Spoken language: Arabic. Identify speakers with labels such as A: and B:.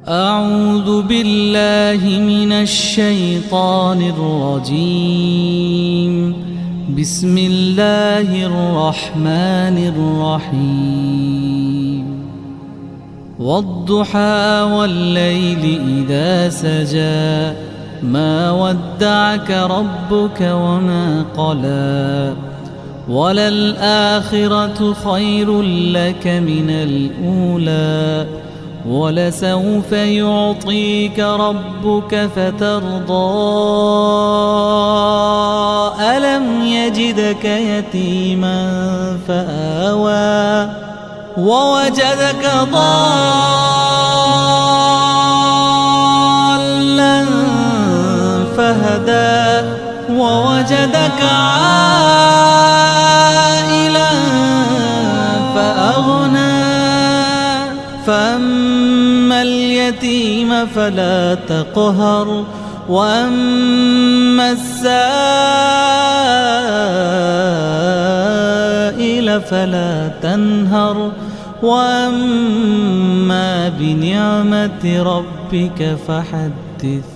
A: أعوذ بالله من الشيطان الرجيم. بسم الله الرحمن الرحيم. والضحى والليل إذا سجى ما ودعك ربك وما قلى وللآخرة خير لك من الأولى ولسوف يعطيك ربك فترضى ألم يجدك يتيما فآوى ووجدك ضالا فهدى ووجدك عائلا فأغنى فأما اليتيم فلا تقهر وأما السائل فلا تنهر وأما بنعمة ربك فحدث.